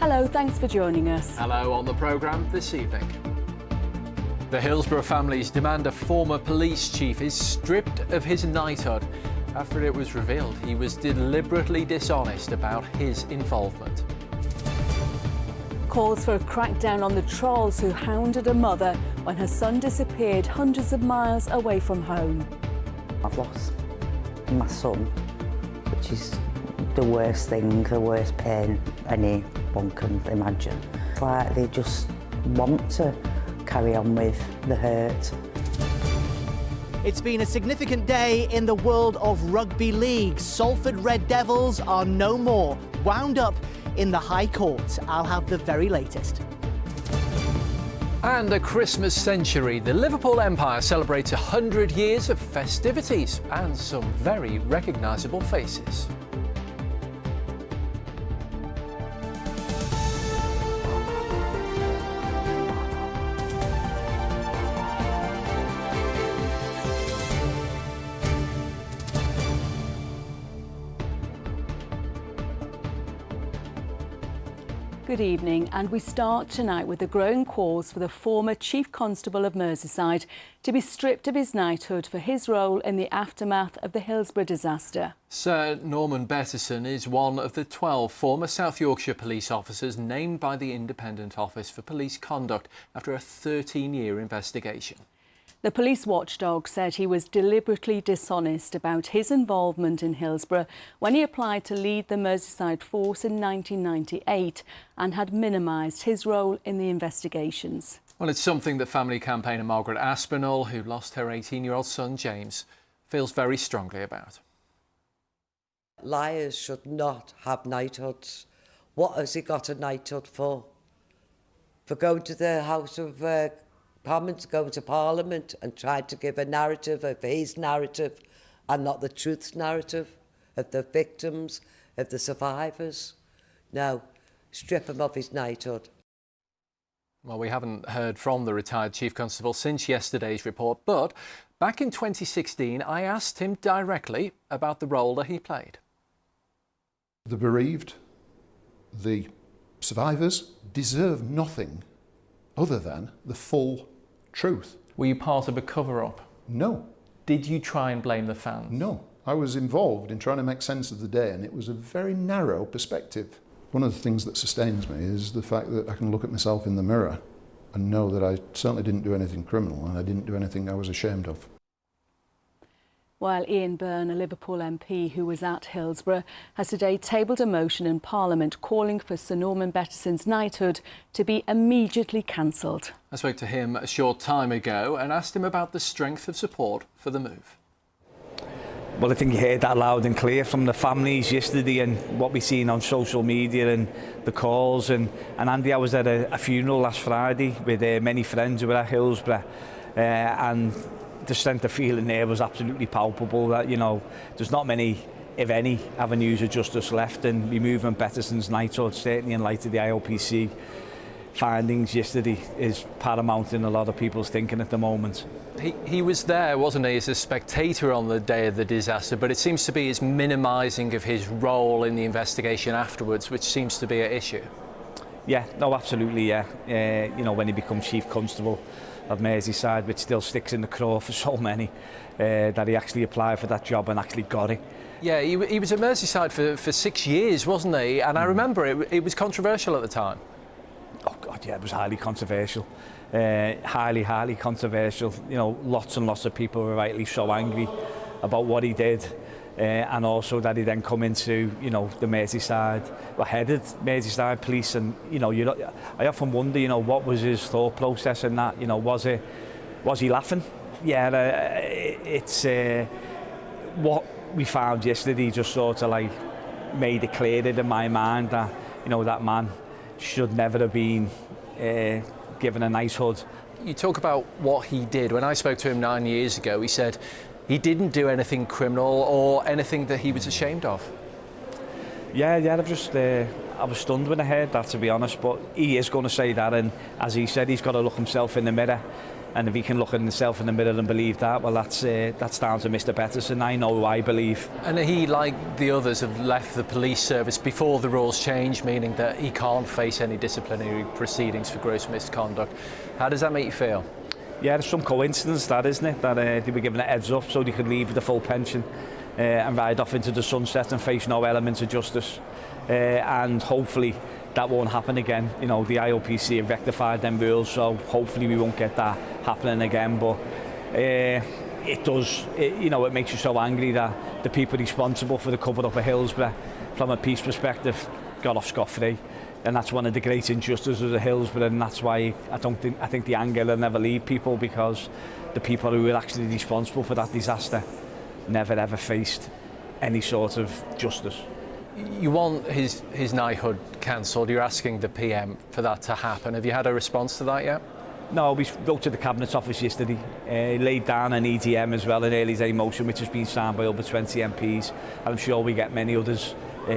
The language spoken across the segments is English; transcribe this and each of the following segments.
Hello, thanks for joining us. Hello on the programme this evening. The Hillsborough families demand a former police chief is stripped of his knighthood after it was revealed he was deliberately dishonest about his involvement. Calls for a crackdown on the trolls who hounded a mother when her son disappeared hundreds of miles away from home. I've lost my son, which is the worst thing, the worst pain anyone can imagine. It's like they just want to carry on with the hurt. It's been a significant day in the world of rugby league. Salford Red Devils are no more, wound up in the High Court. I'll have the very latest. And a Christmas century. The Liverpool Empire celebrates 100 years of festivities and some very recognisable faces. Good evening, and we start tonight with the growing calls for the former Chief Constable of Merseyside to be stripped of his knighthood for his role in the aftermath of the Hillsborough disaster. Sir Norman Bettison is one of the 12 former South Yorkshire police officers named by the Independent Office for Police Conduct after a 13-year investigation. The police watchdog said he was deliberately dishonest about his involvement in Hillsborough when he applied to lead the Merseyside force in 1998 and had minimised his role in the investigations. Well, it's something that family campaigner Margaret Aspinall, who lost her 18-year-old son James, feels very strongly about. Liars should not have knighthoods. What has he got a knighthood for? For going to the House of Commons, going to Parliament and tried to give a narrative of his narrative and not the truth's narrative of the victims, of the survivors. No, strip him of his knighthood. Well, we haven't heard from the retired Chief Constable since yesterday's report, but back in 2016 I asked him directly about the role that he played. The bereaved, the survivors, deserve nothing other than the full truth. Were you part of a cover-up? No. Did you try and blame the fans? No. I was involved in trying to make sense of the day, and it was a very narrow perspective. One of the things that sustains me is the fact that I can look at myself in the mirror and know that I certainly didn't do anything criminal and I didn't do anything I was ashamed of. While Ian Byrne, a Liverpool MP who was at Hillsborough, has today tabled a motion in Parliament calling for Sir Norman Bettison's knighthood to be immediately cancelled. I spoke to him a short time ago and asked him about the strength of support for the move. Well, I think you heard that loud and clear from the families yesterday and what we've seen on social media and the calls. And Andy, I was at a funeral last Friday with many friends who were at Hillsborough, and the strength of feeling there was absolutely palpable. That, you know, there's not many, if any, avenues of justice left, and removing Bettison's knighthood, certainly in light of the IOPC findings yesterday, is paramount in a lot of people's thinking at the moment. He was there, wasn't he, as a spectator on the day of the disaster, but it seems to be his minimising of his role in the investigation afterwards, which seems to be an issue. Yeah, no, absolutely, yeah. You know, when he becomes Chief Constable of Merseyside, which still sticks in the craw for so many, that he actually applied for that job and actually got it. Yeah, he was at Merseyside for 6 years, wasn't he? And I remember it was controversial at the time. Oh God, yeah, it was highly controversial. Highly controversial. You know, lots and lots of people were rightly so angry about what he did. And also that he then come into, you know, the Merseyside, well, headed Merseyside Police, and, you know, I often wonder, you know, what was his thought process in that? You know, was he laughing? Yeah, it's what we found yesterday just sort of like made it clear in my mind that, you know, that man should never have been given a knighthood. You talk about what he did. When I spoke to him 9 years ago, he said he didn't do anything criminal or anything that he was ashamed of. Yeah, I was stunned when I heard that, to be honest, but he is going to say that, and as he said, he's got to look himself in the mirror And if he can look at himself in the mirror and believe that, well, that's down to Mr. Petterson. I know who I believe. And he, like the others, have left the police service before the rules changed, meaning that he can't face any disciplinary proceedings for gross misconduct. How does that make you feel? Yeah, it's some coincidence, that, isn't it? That they were given a heads up so they could leave with the full pension and ride off into the sunset and face no elements of justice. And hopefully that won't happen again. You know, the IOPC have rectified them rules, so hopefully we won't get that happening again. But it does, you know, it makes you so angry that the people responsible for the cover-up of Hillsborough, from a peace perspective, got off scot-free. And that's one of the great injustices of Hillsborough, and that's why I think the anger will never leave people, because the people who were actually responsible for that disaster never ever faced any sort of justice. You want his knighthood cancelled. You're asking the PM for that to happen. Have you had a response to that yet? No, we wrote to the Cabinet Office yesterday, laid down an EDM as well, an early day motion, which has been signed by over 20 MPs, and I'm sure we get many others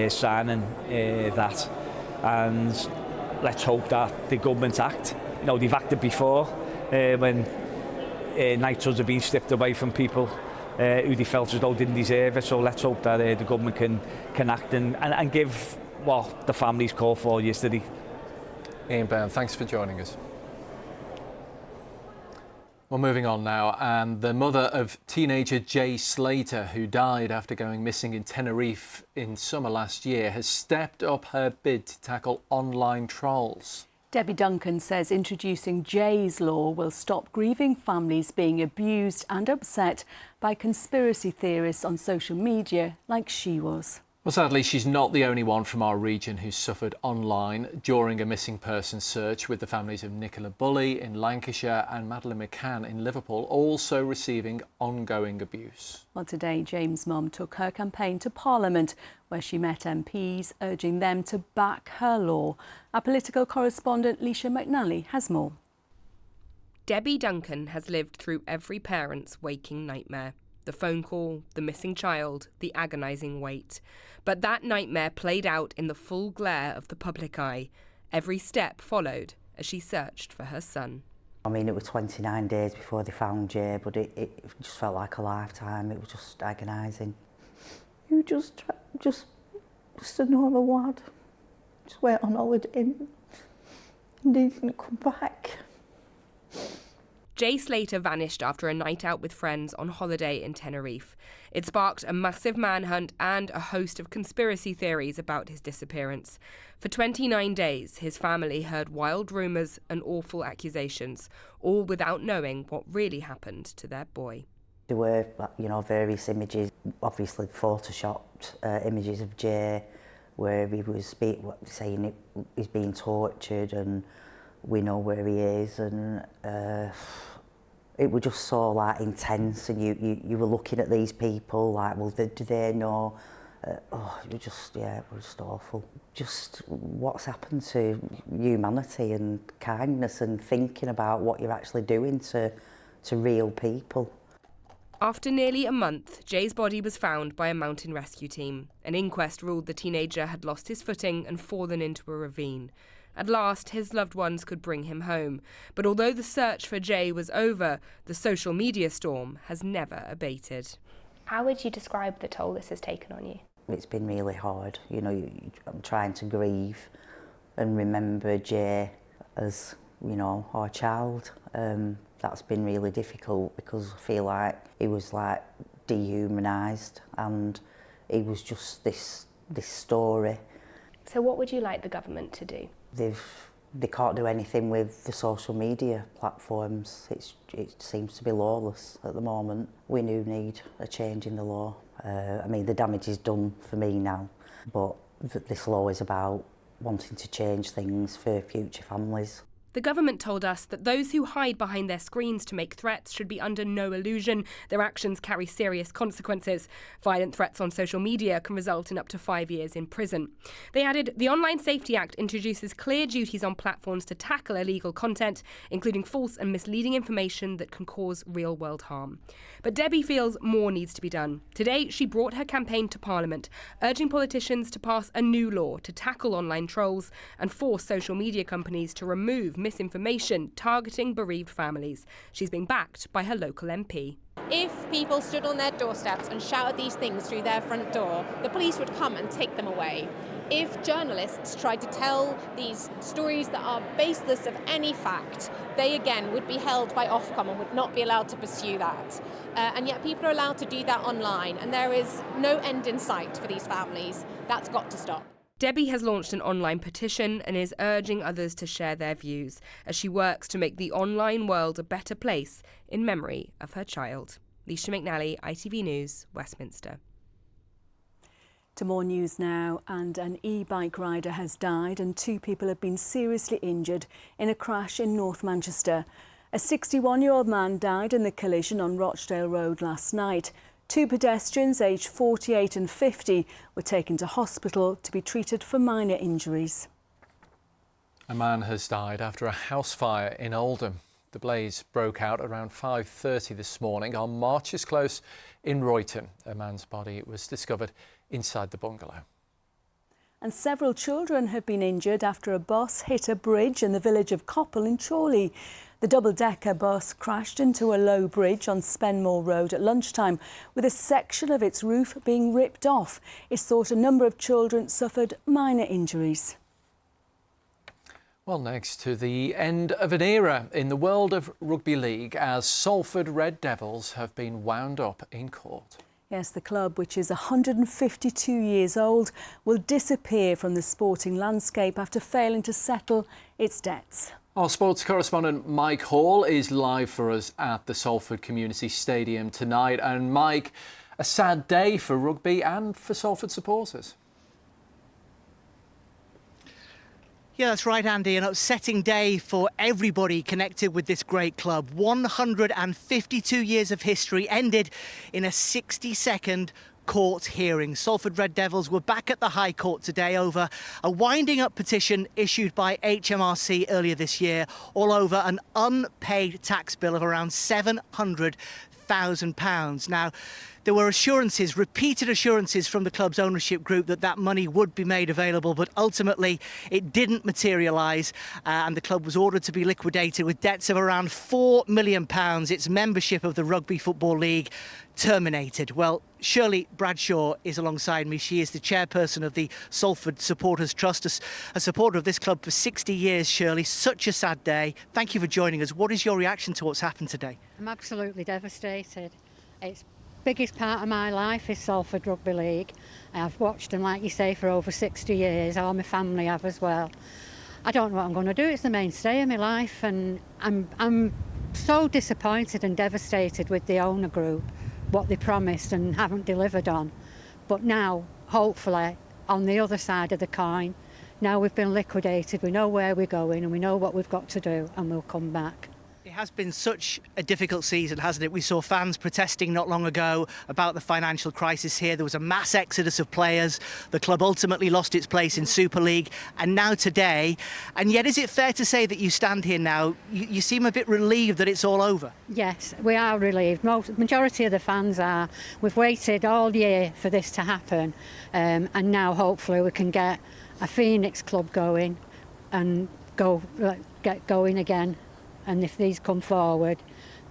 signing that. And let's hope that the government act. You know, they've acted before when knighthoods have been stripped away from people who they felt as though didn't deserve it. So let's hope that the government can act and give what the families called for yesterday. Ian Byrne, thanks for joining us. Well, moving on now, and the mother of teenager Jay Slater, who died after going missing in Tenerife in summer last year, has stepped up her bid to tackle online trolls. Debbie Duncan says introducing Jay's Law will stop grieving families being abused and upset by conspiracy theorists on social media like she was. Well, sadly, she's not the only one from our region who suffered online during a missing person search, with the families of Nicola Bully in Lancashire and Madeleine McCann in Liverpool also receiving ongoing abuse. Well, today, James' mum took her campaign to Parliament, where she met MPs, urging them to back her law. Our political correspondent, Leisha McNally, has more. Debbie Duncan has lived through every parent's waking nightmare. The phone call, the missing child, the agonising wait. But that nightmare played out in the full glare of the public eye. Every step followed as she searched for her son. I mean, it was 29 days before they found Jay, but it just felt like a lifetime. It was just agonising. You just a normal lad. Just went on holiday and he didn't come back. Jay Slater vanished after a night out with friends on holiday in Tenerife. It sparked a massive manhunt and a host of conspiracy theories about his disappearance. For 29 days, his family heard wild rumours and awful accusations, all without knowing what really happened to their boy. There were, you know, various images, obviously photoshopped images of Jay, where he was saying he's being tortured and we know where he is, and it was just so like intense, and you were looking at these people like, well, do they know? It was just awful. Just what's happened to humanity and kindness and thinking about what you're actually doing to real people. After nearly a month, Jay's body was found by a mountain rescue team. An inquest ruled the teenager had lost his footing and fallen into a ravine. At last, his loved ones could bring him home. But although the search for Jay was over, the social media storm has never abated. How would you describe the toll this has taken on you? It's been really hard. You know, I'm trying to grieve and remember Jay as, you know, our child. That's been really difficult because I feel like he was like dehumanised and he was just this story. So what would you like the government to do? They can't do anything with the social media platforms. It seems to be lawless at the moment. We do need a change in the law. I mean, the damage is done for me now, but this law is about wanting to change things for future families. The government told us that those who hide behind their screens to make threats should be under no illusion. Their actions carry serious consequences. Violent threats on social media can result in up to 5 years in prison. They added, the Online Safety Act introduces clear duties on platforms to tackle illegal content, including false and misleading information that can cause real-world harm. But Debbie feels more needs to be done. Today, she brought her campaign to Parliament, urging politicians to pass a new law to tackle online trolls and force social media companies to remove misinformation targeting bereaved families. She's being backed by her local MP. If people stood on their doorsteps and shouted these things through their front door, the police would come and take them away. If journalists tried to tell these stories that are baseless of any fact, they again would be held by Ofcom and would not be allowed to pursue that. And yet people are allowed to do that online, and there is no end in sight for these families. That's got to stop. Debbie has launched an online petition and is urging others to share their views as she works to make the online world a better place in memory of her child. Leisha McNally, ITV News, Westminster. To more news now, and an e-bike rider has died and 2 people have been seriously injured in a crash in North Manchester. A 61-year-old man died in the collision on Rochdale Road last night. 2 pedestrians aged 48 and 50 were taken to hospital to be treated for minor injuries. A man has died after a house fire in Oldham. The blaze broke out around 5:30 this morning on Marches Close in Royton. A man's body was discovered inside the bungalow. And several children have been injured after a bus hit a bridge in the village of Coppell in Chorley. The double-decker bus crashed into a low bridge on Spenmore Road at lunchtime, with a section of its roof being ripped off. It's thought a number of children suffered minor injuries. Well, next to the end of an era in the world of rugby league as Salford Red Devils have been wound up in court. Yes, the club, which is 152 years old, will disappear from the sporting landscape after failing to settle its debts. Our sports correspondent Mike Hall is live for us at the Salford Community Stadium tonight. And Mike, a sad day for rugby and for Salford supporters. Yeah, that's right, Andy. An upsetting day for everybody connected with this great club. 152 years of history ended in a 60-second court hearing. Salford Red Devils were back at the High Court today over a winding up petition issued by HMRC earlier this year, all over an unpaid tax bill of around £700,000. Now, there were assurances, repeated assurances from the club's ownership group that that money would be made available, but ultimately it didn't materialise and the club was ordered to be liquidated with debts of around £4 million. Its membership of the Rugby Football League terminated. Well, Shirley Bradshaw is alongside me. She is the chairperson of the Salford Supporters Trust, a supporter of this club for 60 years. Shirley, such a sad day. Thank you for joining us. What is your reaction to what's happened today? I'm absolutely devastated. It's biggest part of my life is Salford Rugby League. I've watched them, like you say, for over 60 years. All my family have as well. I don't know what I'm going to do. It's the mainstay of my life, and I'm so disappointed and devastated with the owner group, what they promised and haven't delivered on. But now, hopefully, on the other side of the coin, now we've been liquidated, we know where we're going and we know what we've got to do, and we'll come back. It has been such a difficult season, hasn't it? We saw fans protesting not long ago about the financial crisis here. There was a mass exodus of players. The club ultimately lost its place in Super League, and now today. And yet, is it fair to say that you stand here now, you seem a bit relieved that it's all over? Yes, we are relieved. Majority of the fans are. We've waited all year for this to happen, and now hopefully we can get a Phoenix club going and get going again. And if these come forward,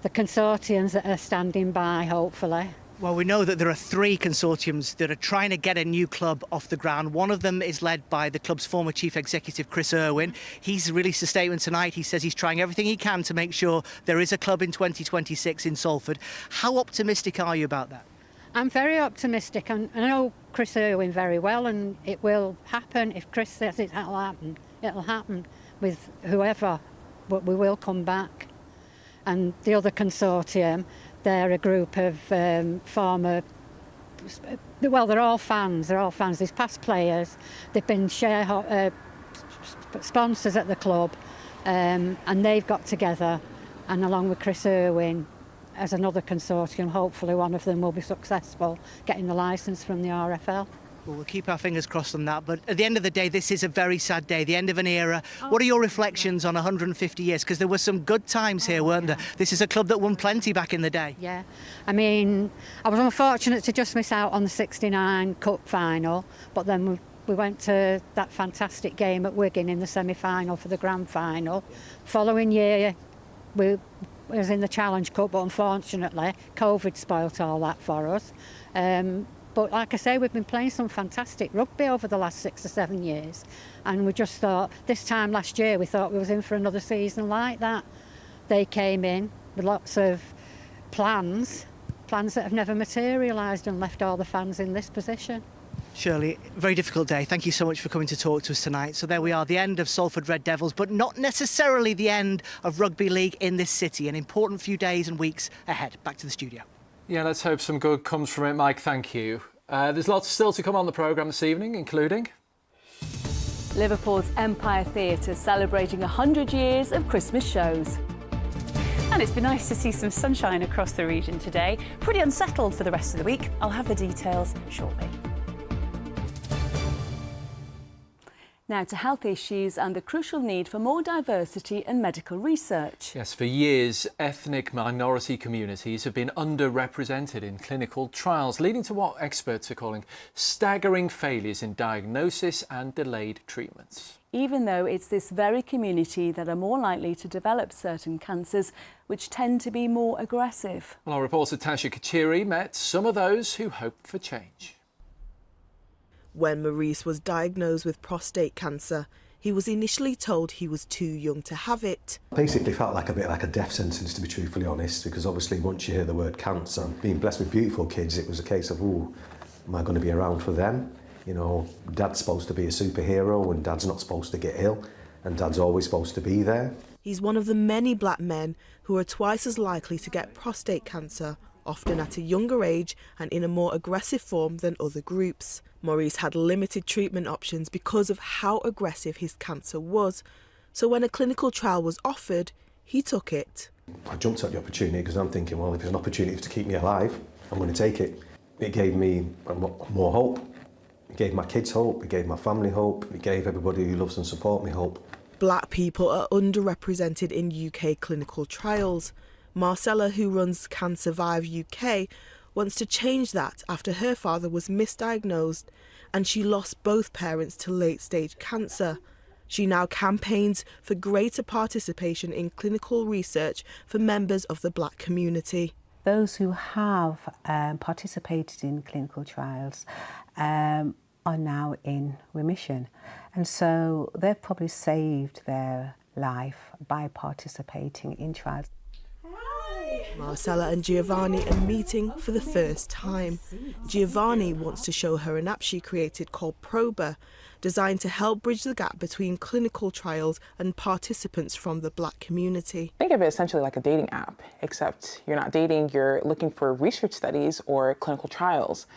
the consortiums that are standing by, hopefully. Well, we know that there are 3 consortiums that are trying to get a new club off the ground. One of them is led by the club's former chief executive, Chris Irwin. He's released a statement tonight. He says he's trying everything he can to make sure there is a club in 2026 in Salford. How optimistic are you about that? I'm very optimistic, and I know Chris Irwin very well, and it will happen. If Chris says it'll happen with whoever. But we will come back. And the other consortium, they're a group of former, well, they're all fans. There's past players. They've been sponsors at the club, and they've got together, and along with Chris Irwin, as another consortium, hopefully one of them will be successful getting the licence from the RFL. Well, we'll keep our fingers crossed on that. But at the end of the day, this is a very sad day, the end of an era. What are your reflections on 150 years? Because there were some good times here, weren't there? This is a club that won plenty back in the day. Yeah. I mean, I was unfortunate to just miss out on the '69 Cup final, but then We went to that fantastic game at Wigan in the semi-final for the grand final. Following year, we was in the Challenge Cup, but unfortunately, COVID spoilt all that for us. But like I say, we've been playing some fantastic rugby over the last 6 or 7 years. And we just thought, this time last year, we thought we was in for another season like that. They came in with lots of plans that have never materialised and left all the fans in this position. Shirley, very difficult day. Thank you so much for coming to talk to us tonight. So there we are, the end of Salford Red Devils, but not necessarily the end of rugby league in this city. An important few days and weeks ahead. Back to the studio. Yeah, let's hope some good comes from it, Mike. Thank you. There's lots still to come on the programme this evening, including Liverpool's Empire Theatre celebrating 100 years of Christmas shows. And it's been nice to see some sunshine across the region today. Pretty unsettled for the rest of the week. I'll have the details shortly. Now to health issues and the crucial need for more diversity and medical research. Yes, for years, ethnic minority communities have been underrepresented in clinical trials, leading to what experts are calling staggering failures in diagnosis and delayed treatments. Even though it's this very community that are more likely to develop certain cancers, which tend to be more aggressive. Well, our reporter Tasha Kachiri met some of those who hope for change. When Maurice was diagnosed with prostate cancer, he was initially told he was too young to have it. Basically felt like a bit like a death sentence, to be truthfully honest, because obviously once you hear the word cancer, being blessed with beautiful kids, it was a case of, ooh, am I going to be around for them? You know, Dad's supposed to be a superhero and Dad's not supposed to get ill and Dad's always supposed to be there. He's one of the many black men who are twice as likely to get prostate cancer, often at a younger age and in a more aggressive form than other groups. Maurice had limited treatment options because of how aggressive his cancer was. So when a clinical trial was offered, he took it. I jumped at the opportunity because I'm thinking, well, if there's an opportunity to keep me alive, I'm going to take it. It gave me more hope. It gave my kids hope. It gave my family hope. It gave everybody who loves and supports me hope. Black people are underrepresented in UK clinical trials. Marcella, who runs Can Survive UK, wants to change that after her father was misdiagnosed and she lost both parents to late-stage cancer. She now campaigns for greater participation in clinical research for members of the black community. Those who have participated in clinical trials are now in remission, and so they've probably saved their life by participating in trials. Marcella and Giovanni are meeting for the first time. Giovanni wants to show her an app she created called Proba, designed to help bridge the gap between clinical trials and participants from the black community. Think of it essentially like a dating app, except you're not dating, you're looking for research studies or clinical trials.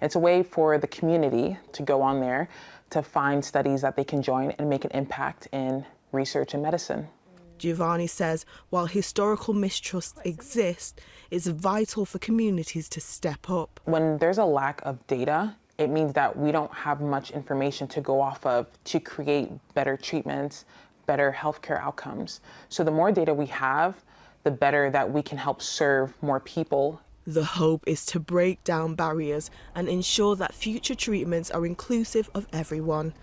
It's a way for the community to go on there to find studies that they can join and make an impact in research and medicine. Giovanni says while historical mistrust exists, it's vital for communities to step up. When there's a lack of data, it means that we don't have much information to go off of to create better treatments, better healthcare outcomes. So the more data we have, the better that we can help serve more people. The hope is to break down barriers and ensure that future treatments are inclusive of everyone.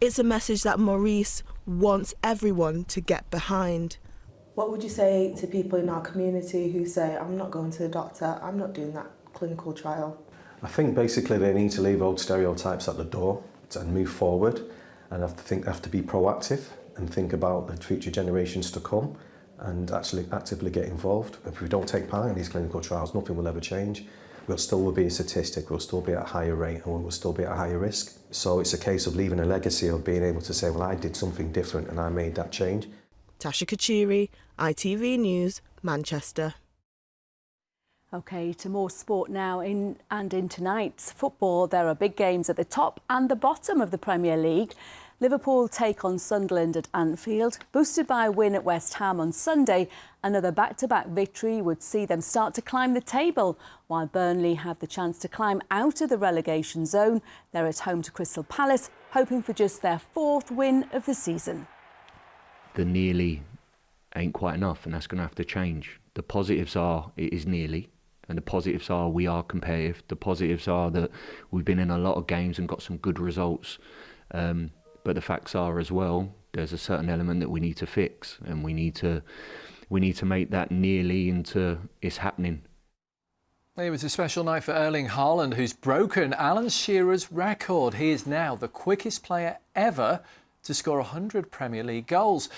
It's a message that Maurice wants everyone to get behind. What would you say to people in our community who say, I'm not going to the doctor, I'm not doing that clinical trial? I think basically they need to leave old stereotypes at the door and move forward, and have to be proactive and think about the future generations to come and actually actively get involved. If we don't take part in these clinical trials, nothing will ever change. We'll still be a statistic, we'll still be at a higher rate and we'll still be at a higher risk. So it's a case of leaving a legacy of being able to say, well, I did something different and I made that change. Tasha Kachiri, ITV News, Manchester. OK, to more sport now. In tonight's football, there are big games at the top and the bottom of the Premier League. Liverpool take on Sunderland at Anfield. Boosted by a win at West Ham on Sunday, another back-to-back victory would see them start to climb the table, while Burnley have the chance to climb out of the relegation zone. They're at home to Crystal Palace, hoping for just their 4th win of the season. The nearly ain't quite enough, and that's going to have to change. The positives are it is nearly. And the positives are we are competitive. The positives are that we've been in a lot of games and got some good results. But the facts are as well, there's a certain element that we need to fix, and we need to make that nearly into it's happening. It was a special night for Erling Haaland, who's broken Alan Shearer's record. He is now the quickest player ever to score 100 Premier League goals.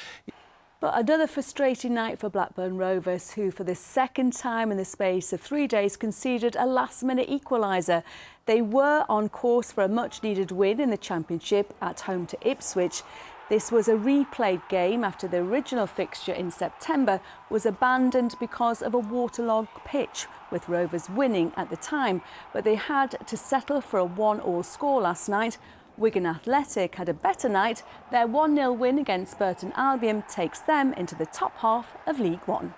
But another frustrating night for Blackburn Rovers, who for the second time in the space of 3 days conceded a last-minute equaliser. They were on course for a much-needed win in the Championship at home to Ipswich. This was a replayed game after the original fixture in September was abandoned because of a waterlogged pitch, with Rovers winning at the time. But they had to settle for a 1-1 score last night. Wigan Athletic had a better night. Their 1-0 win against Burton Albion takes them into the top half of League One.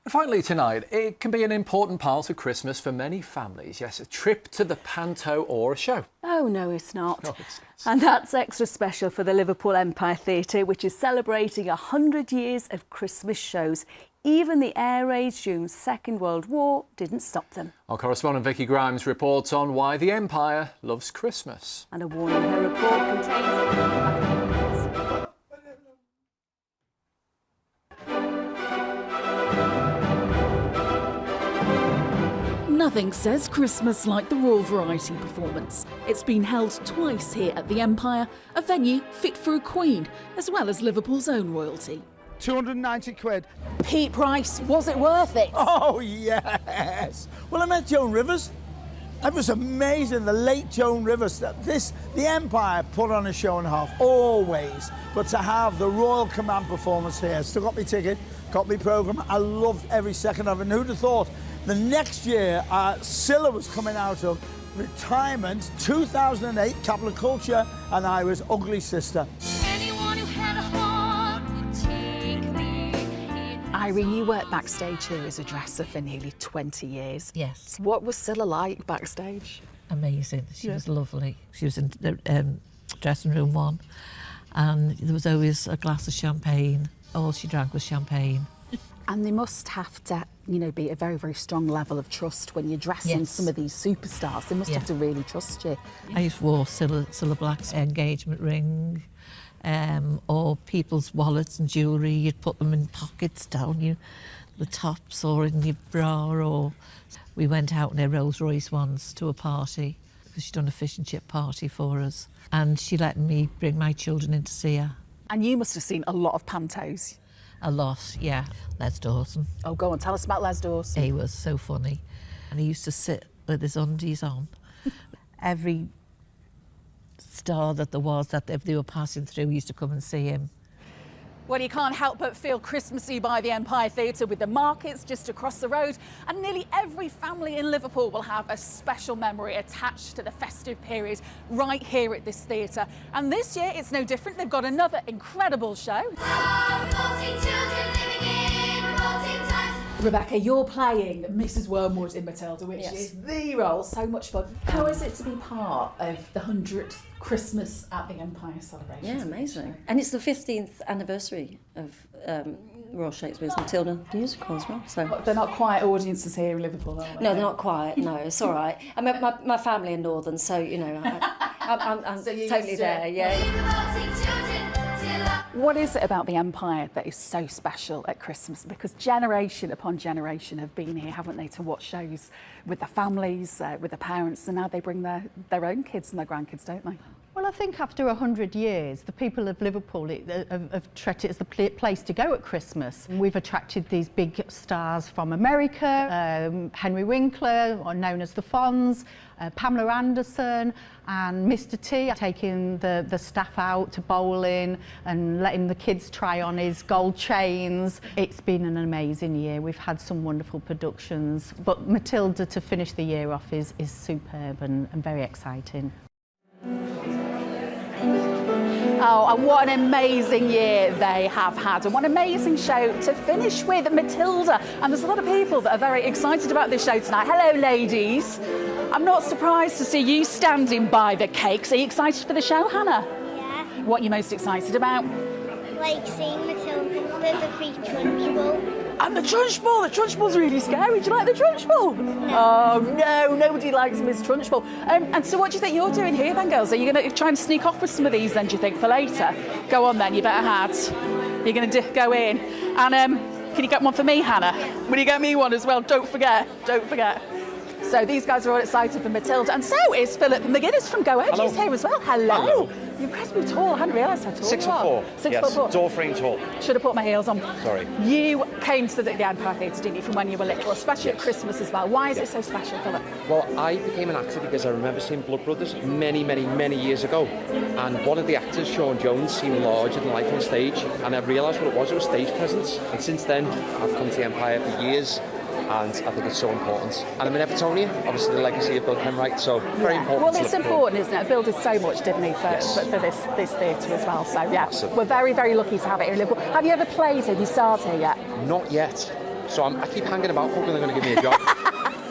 And finally tonight, it can be an important part of Christmas for many families. Yes, a trip to the panto or a show. Oh, no, it's not. No, it's And that's extra special for the Liverpool Empire Theatre, which is celebrating 100 years of Christmas shows. Even the air raids during the Second World War didn't stop them. Our correspondent Vicky Grimes reports on why the Empire loves Christmas. And a warning her report contains... Nothing says Christmas like the Royal Variety performance. It's been held twice here at the Empire, a venue fit for a queen, as well as Liverpool's own royalty. 290 quid. Pete Price, was it worth it? Oh, yes. Well, I met Joan Rivers. It was amazing, the late Joan Rivers. The Empire put on a show and a half, always. But to have the Royal Command performance here, still got me ticket, got me programme. I loved every second of it. And who'd have thought the next year, Scylla was coming out of retirement, 2008, Capital Culture, and I was Ugly Sister. Irene, you worked backstage here as a dresser for nearly 20 years. Yes. What was Scylla like backstage? Amazing. She was lovely. She was in dressing room 1, and there was always a glass of champagne. All she drank was champagne. And they must have to, be a very, very strong level of trust when you're dressing some of these superstars. They must have to really trust you. I used to wear Scylla Black's engagement ring, or people's wallets and jewellery. You'd put them in pockets down the tops or in your bra. Or we went out in a Rolls Royce once to a party because she'd done a fish and chip party for us, and she let me bring my children in to see her. And you must have seen a lot of pantos. A lot, yeah. Les Dawson. Oh, go on, tell us about Les Dawson. He was so funny. And he used to sit with his undies on. Every star that there was, that if they were passing through, we used to come and see him. Well, you can't help but feel Christmassy by the Empire Theatre with the markets just across the road, and nearly every family in Liverpool will have a special memory attached to the festive period right here at this theatre. And this year it's no different. They've got another incredible show. Rebecca, you're playing Mrs. Wormwood in Matilda, which is the role, so much fun. How is it to be part of the 100th Christmas at the Empire celebration? Yeah, amazing. And it's the 15th anniversary of Royal Shakespeare's Matilda musical as well. So they're not quiet audiences here in Liverpool, are they? No, they're not quiet. No, it's all right. I mean, my family are northern, so I'm so totally there. Yeah. What is it about the Empire that is so special at Christmas? Because generation upon generation have been here, haven't they, to watch shows with the families, with the parents, and now they bring their own kids and their grandkids, don't they? Well, I think after 100 years, the people of Liverpool have treated it as the place to go at Christmas. We've attracted these big stars from America, Henry Winkler, or known as the Fonz, Pamela Anderson, and Mr. T, taking the staff out to bowling and letting the kids try on his gold chains. It's been an amazing year. We've had some wonderful productions, but Matilda to finish the year off is superb and very exciting. Oh, and what an amazing year they have had, and what an amazing show to finish with, Matilda. And there's a lot of people that are very excited about this show tonight. Hello, ladies. I'm not surprised to see you standing by the cakes. Are you excited for the show, Hannah? Yeah. What are you most excited about? Like seeing Matilda, the free Trunchbull. And the Trunchbull's really scary. Do you like the Trunchbull? Oh no, nobody likes Miss Trunchbull. And so what do you think you're doing here then, girls? Are you going to try and sneak off with some of these then, do you think, for later? Go on then, you better hat. You're going to go in. And can you get one for me, Hannah? Will you get me one as well? Don't forget. So these guys are all excited for Matilda, and so is Philip McGuinness from Go Edge. He's here as well. Hello. You're incredibly tall. I hadn't realised how tall you are. 6'4". 6'4". Door frame tall. Should have put my heels on. Sorry. You came to the Empire Theatre, didn't you, from when you were little, especially at Christmas as well. Why is it so special, Philip? Well, I became an actor because I remember seeing Blood Brothers many, many, many years ago. And one of the actors, Sean Jones, seemed larger than life on stage. And I realised what it was stage presence. And since then, I've come to the Empire for years. And I think it's so important. And I'm an Evertonian, obviously the legacy of Bill Kenwright, so very important. Well, it's important, isn't it? Bill did so much, didn't he, for this theatre as well. So, yeah, we're very, very lucky to have it here in Liverpool. Have you ever played here? Have you started here yet? Not yet. So I keep hanging about hoping they're going to give me a job.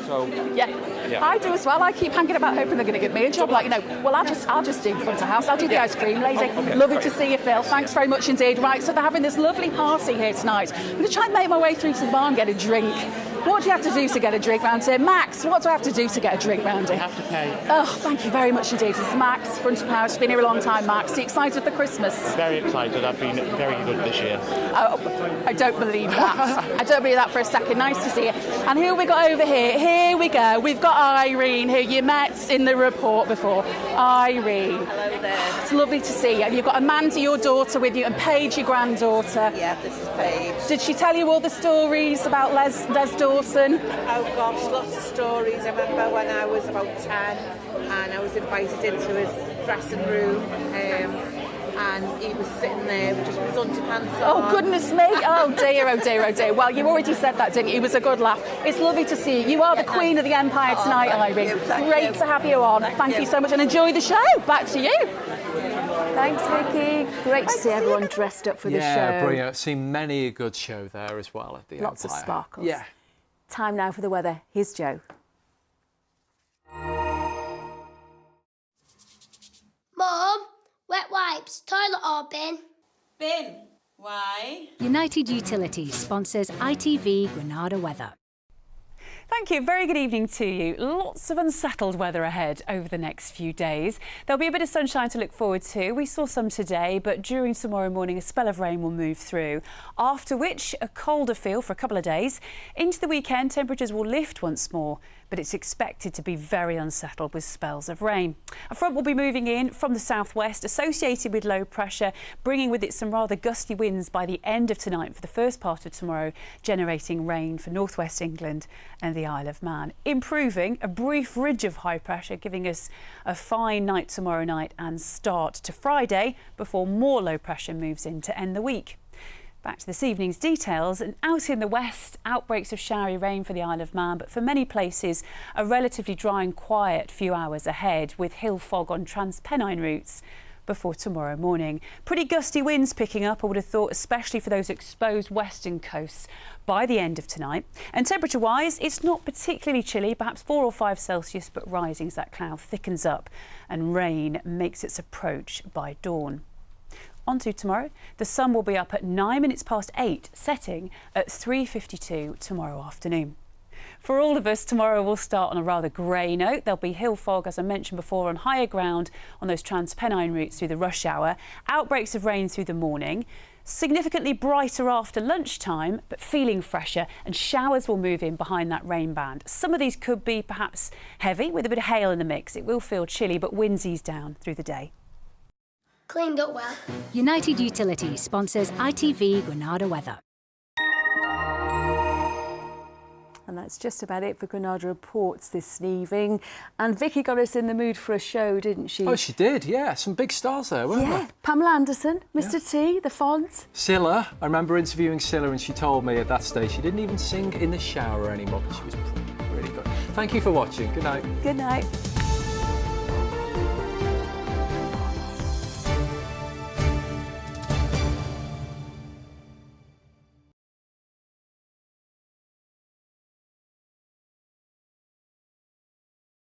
So yeah, I do as well. I keep hanging about hoping they're going to give me a job. Like, well, I'll just do front of house. I'll do the ice cream lady. Okay, Lovely to see you, Phil. Thanks very much indeed. Right, so they're having this lovely party here tonight. I'm going to try and make my way through to the bar and get a drink. What do you have to do to get a drink round here? Max, what do I have to do to get a drink round here? You have to pay. Oh, thank you very much indeed. It's Max, front of house. Been here a long time, Max. Are you excited for Christmas? Very excited. I've been very good this year. Oh, I don't believe that. I don't believe that for a second. Nice to see you. And who have we got over here? Here we go. We've got Irene, who you met in the report before. Irene. Hello there. It's lovely to see you. You've got Amanda, your daughter, with you, and Paige, your granddaughter. Yeah, this is Paige. Did she tell you all the stories about Les Dawson? Oh gosh, lots of stories. I remember when I was about 10 and I was invited into his dressing room and he was sitting there with just his underpants on. Oh goodness me, oh dear, oh dear, oh dear. Well, you already said that, didn't you? It was a good laugh. It's lovely to see you. You are the Queen of the Empire tonight, Irene. Great to have you on. Thank you so much and enjoy the show. Back to you. Thanks, Vicky. Great to see everyone dressed up for the show. Yeah, brilliant. I've seen many a good show there as well at the Lots Empire. of sparkles. Yeah. Time now for the weather. Here's Joe. Mum, wet wipes, toilet or bin? Bin. Why? United Utilities sponsors ITV Granada weather. Thank you. Very good evening to you. Lots of unsettled weather ahead over the next few days. There'll be a bit of sunshine to look forward to. We saw some today, but during tomorrow morning a spell of rain will move through, after which a colder feel for a couple of days. Into the weekend, temperatures will lift once more, but it's expected to be very unsettled with spells of rain. A front will be moving in from the southwest, associated with low pressure, bringing with it some rather gusty winds by the end of tonight for the first part of tomorrow, generating rain for northwest England and the Isle of Man. Improving, a brief ridge of high pressure, giving us a fine night tomorrow night and start to Friday before more low pressure moves in to end the week. Back to this evening's details, and out in the west, outbreaks of showery rain for the Isle of Man, but for many places, a relatively dry and quiet few hours ahead, with hill fog on Transpennine routes before tomorrow morning. Pretty gusty winds picking up, I would have thought, especially for those exposed western coasts by the end of tonight. And temperature-wise, it's not particularly chilly, perhaps 4 or 5 Celsius, but rising as that cloud thickens up and rain makes its approach by dawn. On to tomorrow. The sun will be up at 9 minutes past 8, setting at 3:52 tomorrow afternoon. For all of us, tomorrow will start on a rather grey note. There'll be hill fog, as I mentioned before, on higher ground on those Transpennine routes through the rush hour. Outbreaks of rain through the morning. Significantly brighter after lunchtime, but feeling fresher, and showers will move in behind that rain band. Some of these could be perhaps heavy with a bit of hail in the mix. It will feel chilly, but winds ease down through the day. Cleaned up well. United Utilities sponsors ITV Granada weather. And that's just about it for Granada Reports this evening. And Vicky got us in the mood for a show, didn't she? Oh, she did, yeah. Some big stars there, weren't there? Pamela Anderson, Mr. T, the Fonz. Scylla. I remember interviewing Scylla and she told me at that stage she didn't even sing in the shower anymore, but she was really good. Thank you for watching. Good night. Good night.